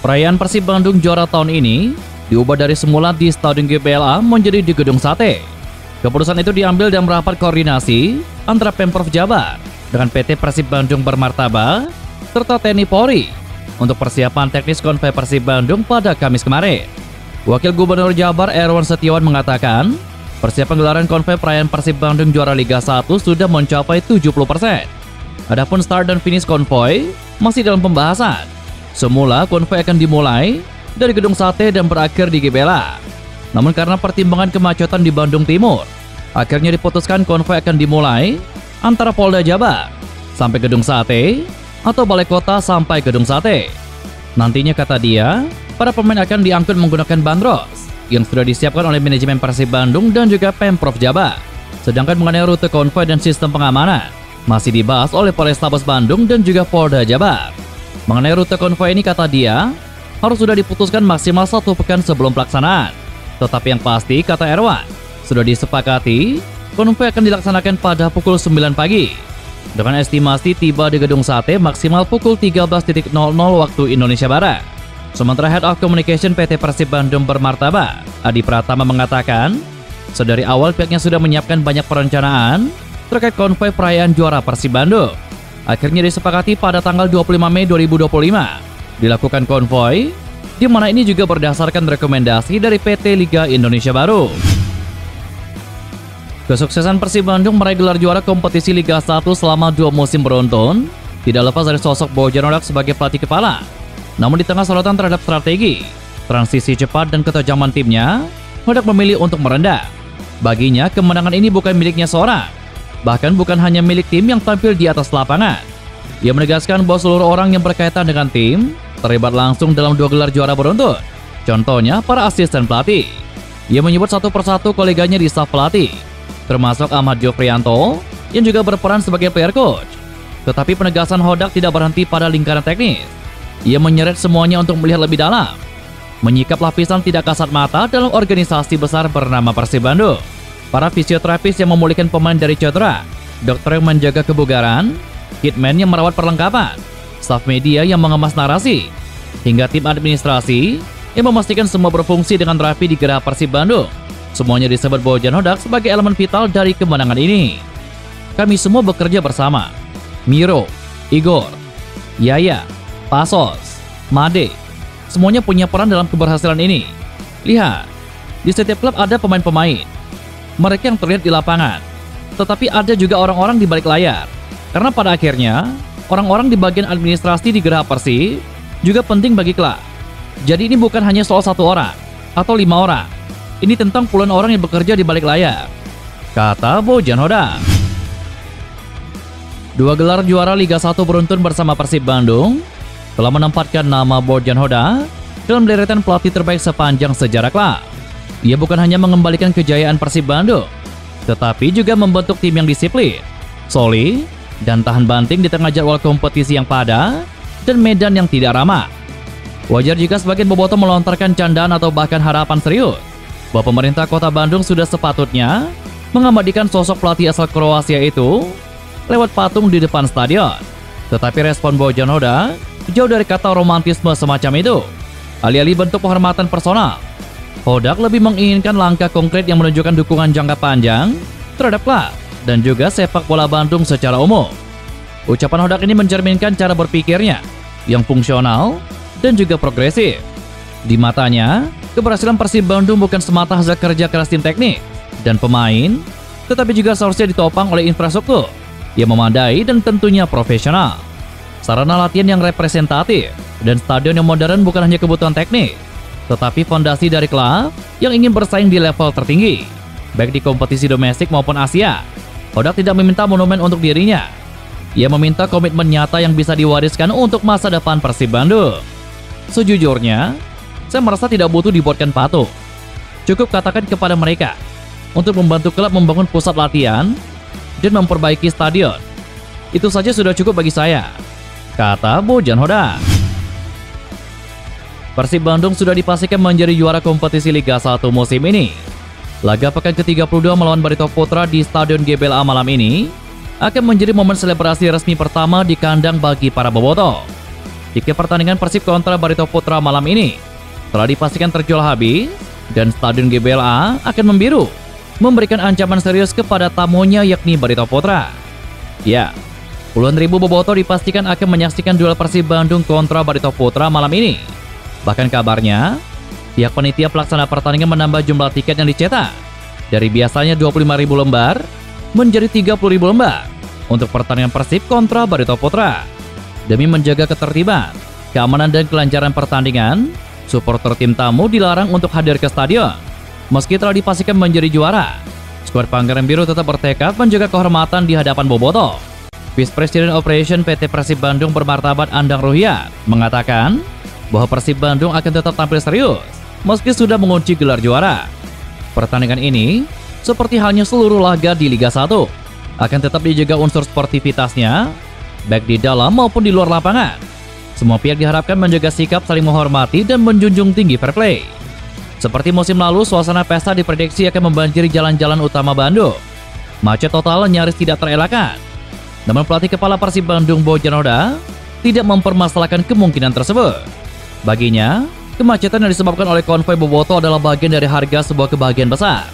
Perayaan Persib Bandung juara tahun ini diubah dari semula di Stadion GBLA menjadi di Gedung Sate. Keputusan itu diambil dalam rapat koordinasi antara Pemprov Jabar dengan PT Persib Bandung Bermartabat serta TNI Polri untuk persiapan teknis konvoy Persib Bandung pada Kamis kemarin. Wakil Gubernur Jabar Erwan Setiawan mengatakan, persiapan gelaran konvoy perayaan Persib Bandung juara Liga 1 sudah mencapai 70%. Adapun start dan finish konvoy masih dalam pembahasan. Semula konvoy akan dimulai dari Gedung Sate dan berakhir di GBLA. Namun karena pertimbangan kemacetan di Bandung Timur, akhirnya diputuskan konvoy akan dimulai antara Polda Jabar sampai Gedung Sate atau Balai Kota sampai Gedung Sate. Nantinya kata dia, para pemain akan diangkut menggunakan bandros yang sudah disiapkan oleh manajemen Persib Bandung dan juga Pemprov Jabar. Sedangkan mengenai rute konvoy dan sistem pengamanan masih dibahas oleh Polrestabes Bandung dan juga Polda Jabar. Mengenai rute konvoy ini kata dia, harus sudah diputuskan maksimal 1 pekan sebelum pelaksanaan. Tetapi yang pasti, kata Erwan, sudah disepakati konvoy akan dilaksanakan pada pukul 9 pagi. Dengan estimasi tiba di Gedung Sate maksimal pukul 13.00 waktu Indonesia Barat. Sementara Head of Communication PT Persib Bandung Bermartabat, Adi Pratama mengatakan, sedari awal pihaknya sudah menyiapkan banyak perencanaan terkait konvoy perayaan juara Persib Bandung. Akhirnya disepakati pada tanggal 25 Mei 2025 dilakukan konvoy, di mana ini juga berdasarkan rekomendasi dari PT Liga Indonesia Baru. Kesuksesan Persib Bandung meraih gelar juara kompetisi Liga 1 selama 2 musim beruntun tidak lepas dari sosok Bojan Hodak sebagai pelatih kepala. Namun di tengah sorotan terhadap strategi, transisi cepat dan ketajaman timnya, Hodak memilih untuk merendah. Baginya, kemenangan ini bukan miliknya seorang, bahkan bukan hanya milik tim yang tampil di atas lapangan. Ia menegaskan bahwa seluruh orang yang berkaitan dengan tim terlibat langsung dalam 2 gelar juara beruntun. Contohnya para asisten pelatih. Ia menyebut satu persatu koleganya di staf pelatih, termasuk Ahmad Jofrianto yang juga berperan sebagai player coach. Tetapi penegasan Hodak tidak berhenti pada lingkaran teknis. Ia menyeret semuanya untuk melihat lebih dalam, menyikap lapisan tidak kasat mata dalam organisasi besar bernama Persib Bandung. Para fisioterapis yang memulihkan pemain dari cedera, dokter yang menjaga kebugaran, hitman yang merawat perlengkapan, staf media yang mengemas narasi, hingga tim administrasi yang memastikan semua berfungsi dengan rapi di gerak Persib Bandung. Semuanya disebut Bojan Hodak sebagai elemen vital dari kemenangan ini. Kami semua bekerja bersama. Miro, Igor, Yaya, Pasos, Made, semuanya punya peran dalam keberhasilan ini. Lihat, di setiap klub ada pemain-pemain. Mereka yang terlihat di lapangan, tetapi ada juga orang-orang di balik layar. Karena pada akhirnya, orang-orang di bagian administrasi di Geraha Persib juga penting bagi klub. Jadi ini bukan hanya soal 1 orang atau 5 orang. Ini tentang puluhan orang yang bekerja di balik layar, kata Bojan Hodak. 2 gelar juara Liga 1 beruntun bersama Persib Bandung telah menempatkan nama Bojan Hodak dalam deretan pelatih terbaik sepanjang sejarah klub. Ia bukan hanya mengembalikan kejayaan Persib Bandung, tetapi juga membentuk tim yang disiplin, solid, dan tahan banting di tengah jadwal kompetisi yang padat dan medan yang tidak ramah. Wajar jika sebagian bobotoh melontarkan candaan atau bahkan harapan serius bahwa pemerintah kota Bandung sudah sepatutnya mengabadikan sosok pelatih asal Kroasia itu lewat patung di depan stadion. Tetapi respon Bojan Hodak jauh dari kata romantisme semacam itu. Alih-alih bentuk penghormatan personal, Hodak lebih menginginkan langkah konkret yang menunjukkan dukungan jangka panjang terhadap klub dan juga sepak bola Bandung secara umum. Ucapan Hodak ini mencerminkan cara berpikirnya yang fungsional dan juga progresif. Di matanya, keberhasilan Persib Bandung bukan semata hasil kerja keras tim teknik dan pemain, tetapi juga seharusnya ditopang oleh infrastruktur yang memadai dan tentunya profesional. Sarana latihan yang representatif dan stadion yang modern bukan hanya kebutuhan teknik, tetapi fondasi dari klub yang ingin bersaing di level tertinggi, baik di kompetisi domestik maupun Asia. Hodak tidak meminta monumen untuk dirinya. Ia meminta komitmen nyata yang bisa diwariskan untuk masa depan Persib Bandung. Sejujurnya, saya merasa tidak butuh dibuatkan patung. Cukup katakan kepada mereka untuk membantu klub membangun pusat latihan dan memperbaiki stadion. Itu saja sudah cukup bagi saya, kata Bojan Hodak. Persib Bandung sudah dipastikan menjadi juara kompetisi Liga 1 musim ini. Laga pekan ke-32 melawan Barito Putra di Stadion GBLA malam ini akan menjadi momen selebrasi resmi pertama di kandang bagi para bobotoh. Tiket pertandingan Persib kontra Barito Putra malam ini telah dipastikan terjual habis dan Stadion GBLA akan membiru, memberikan ancaman serius kepada tamunya yakni Barito Putra. Ya, puluhan ribu bobotoh dipastikan akan menyaksikan duel Persib Bandung kontra Barito Putra malam ini. Bahkan kabarnya, pihak panitia pelaksana pertandingan menambah jumlah tiket yang dicetak dari biasanya 25.000 lembar menjadi 30.000 lembar untuk pertandingan Persib kontra Barito Putra. Demi menjaga ketertiban, keamanan dan kelancaran pertandingan, supporter tim tamu dilarang untuk hadir ke stadion. Meski telah dipastikan menjadi juara, skuad Pangeran Biru tetap bertekad menjaga kehormatan di hadapan bobotoh. Vice President Operation PT Persib Bandung bermartabat Andang Ruhyat mengatakan bahwa Persib Bandung akan tetap tampil serius meski sudah mengunci gelar juara. Pertandingan ini, seperti halnya seluruh laga di Liga 1, akan tetap dijaga unsur sportivitasnya, baik di dalam maupun di luar lapangan. Semua pihak diharapkan menjaga sikap saling menghormati dan menjunjung tinggi fair play. Seperti musim lalu, suasana pesta diprediksi akan membanjiri jalan-jalan utama Bandung. Macet total nyaris tidak terelakkan. Namun pelatih kepala Persib Bandung Bojan Hoda tidak mempermasalahkan kemungkinan tersebut. Baginya, kemacetan yang disebabkan oleh konvoi bobotoh adalah bagian dari harga sebuah kebahagiaan besar.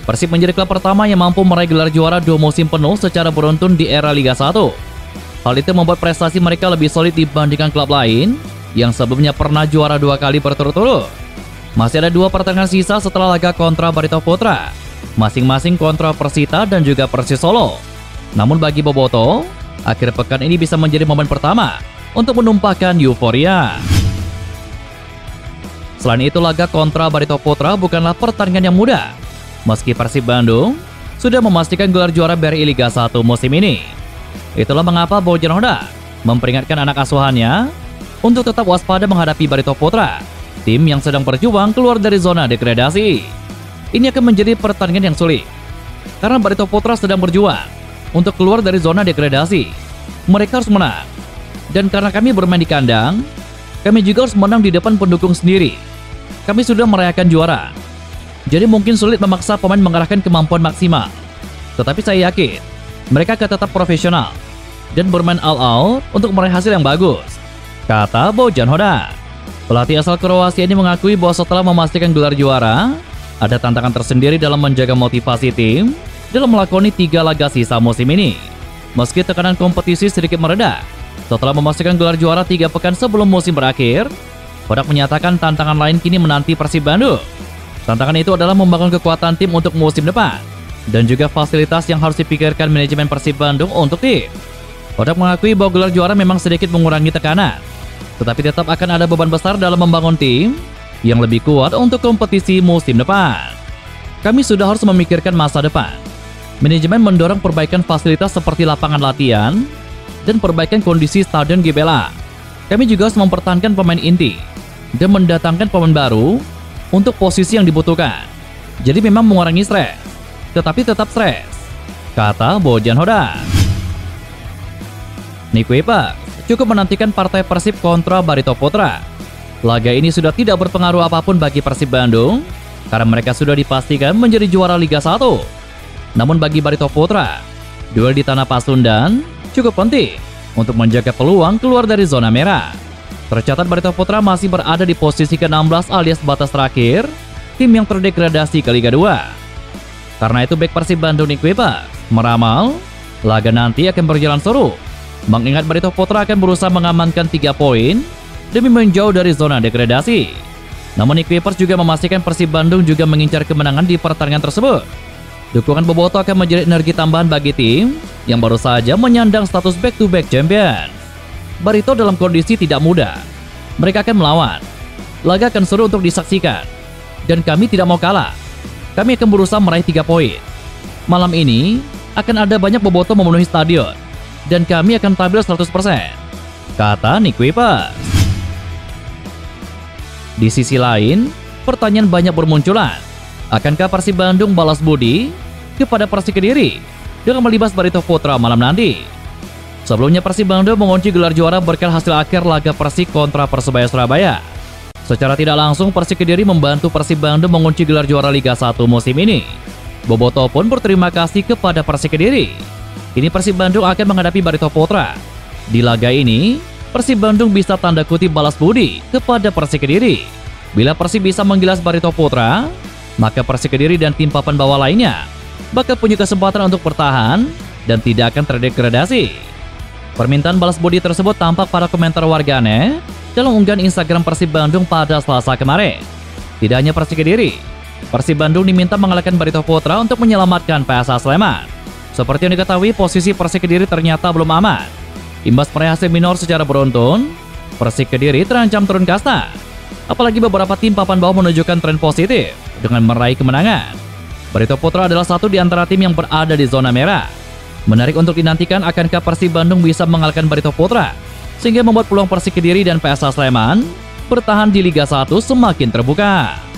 Persib menjadi klub pertama yang mampu meraih gelar juara 2 musim penuh secara beruntun di era Liga 1. Hal itu membuat prestasi mereka lebih solid dibandingkan klub lain yang sebelumnya pernah juara 2 kali berturut-turut. Masih ada 2 pertandingan sisa setelah laga kontra Barito Putra, masing-masing kontra Persita dan juga Persis Solo. Namun bagi bobotoh, akhir pekan ini bisa menjadi momen pertama untuk menumpahkan euforia. Selain itu, laga kontra Barito Putra bukanlah pertandingan yang mudah. Meski Persib Bandung sudah memastikan gelar juara BRI Liga 1 musim ini. Itulah mengapa Bojan Hoda memperingatkan anak asuhannya untuk tetap waspada menghadapi Barito Putra, tim yang sedang berjuang keluar dari zona degradasi. Ini akan menjadi pertandingan yang sulit, karena Barito Putra sedang berjuang untuk keluar dari zona degradasi. Mereka harus menang, dan karena kami bermain di kandang, kami juga harus menang di depan pendukung sendiri. Kami sudah merayakan juara, jadi mungkin sulit memaksa pemain mengarahkan kemampuan maksimal. Tetapi saya yakin mereka akan tetap profesional dan bermain all-out untuk meraih hasil yang bagus, kata Bojan Hoda. Pelatih asal Kroasia ini mengakui bahwa setelah memastikan gelar juara, ada tantangan tersendiri dalam menjaga motivasi tim dalam melakoni 3 laga sisa musim ini. Meski tekanan kompetisi sedikit mereda setelah memastikan gelar juara 3 pekan sebelum musim berakhir, Hoda menyatakan tantangan lain kini menanti Persib Bandung. Tantangan itu adalah membangun kekuatan tim untuk musim depan dan juga fasilitas yang harus dipikirkan manajemen Persib Bandung untuk tim. Hoda mengakui bahwa gelar juara memang sedikit mengurangi tekanan, tetapi tetap akan ada beban besar dalam membangun tim yang lebih kuat untuk kompetisi musim depan. Kami sudah harus memikirkan masa depan. Manajemen mendorong perbaikan fasilitas seperti lapangan latihan dan perbaikan kondisi Stadion GBLA. Kami juga harus mempertahankan pemain inti dan mendatangkan pemain baru untuk posisi yang dibutuhkan. Jadi memang mengurangi stres, tetapi tetap stres, kata Bojan Hoda. Nick Weber cukup menantikan partai Persib kontra Barito Putra. Laga ini sudah tidak berpengaruh apapun bagi Persib Bandung karena mereka sudah dipastikan menjadi juara Liga 1. Namun bagi Barito Putra, duel di Tanah Pasundan cukup penting untuk menjaga peluang keluar dari zona merah. Tercatat Barito Putra masih berada di posisi ke-16 alias batas terakhir tim yang terdegradasi ke Liga 2. Karena itu bek Persib Bandung Nick Weber meramal laga nanti akan berjalan seru, mengingat Barito Putra akan berusaha mengamankan 3 poin demi menjauh dari zona degradasi. Namun Nick Weber juga memastikan Persib Bandung juga mengincar kemenangan di pertandingan tersebut. Dukungan bobotoh akan menjadi energi tambahan bagi tim yang baru saja menyandang status back-to-back champion. Barito dalam kondisi tidak mudah. Mereka akan melawan. Laga akan seru untuk disaksikan. Dan kami tidak mau kalah. Kami akan berusaha meraih 3 poin. Malam ini akan ada banyak bobotoh memenuhi stadion. Dan kami akan tampil 100%, kata Nick Weber. Di sisi lain, pertanyaan banyak bermunculan. Akankah Persib Bandung balas budi kepada Persik Kediri dengan melibas Barito Putra malam nanti? Sebelumnya Persib Bandung mengunci gelar juara berkat hasil akhir laga Persik kontra Persebaya Surabaya. Secara tidak langsung Persik Kediri membantu Persib Bandung mengunci gelar juara Liga 1 musim ini. Bobotoh pun berterima kasih kepada Persik Kediri. Kini Persib Bandung akan menghadapi Barito Putra. Di laga ini, Persib Bandung bisa tanda kutip balas budi kepada Persik Kediri. Bila Persib bisa menggilas Barito Putra, maka Persik Kediri dan tim papan bawah lainnya bakal punya kesempatan untuk bertahan dan tidak akan terdegradasi. Permintaan balas budi tersebut tampak pada komentar warganet dalam unggahan Instagram Persib Bandung pada Selasa kemarin. Tidak hanya Persik Kediri, Persib Bandung diminta mengalahkan Barito Putra untuk menyelamatkan PSS Sleman. Seperti yang diketahui, posisi Persik Kediri ternyata belum aman. Imbas meraih hasil minor secara beruntun, Persik Kediri terancam turun kasta. Apalagi beberapa tim papan bawah menunjukkan tren positif dengan meraih kemenangan. Barito Putra adalah satu di antara tim yang berada di zona merah. Menarik untuk dinantikan, akankah Persib Bandung bisa mengalahkan Barito Putra sehingga membuat peluang Persik Kediri dan PSS Sleman bertahan di Liga 1 semakin terbuka.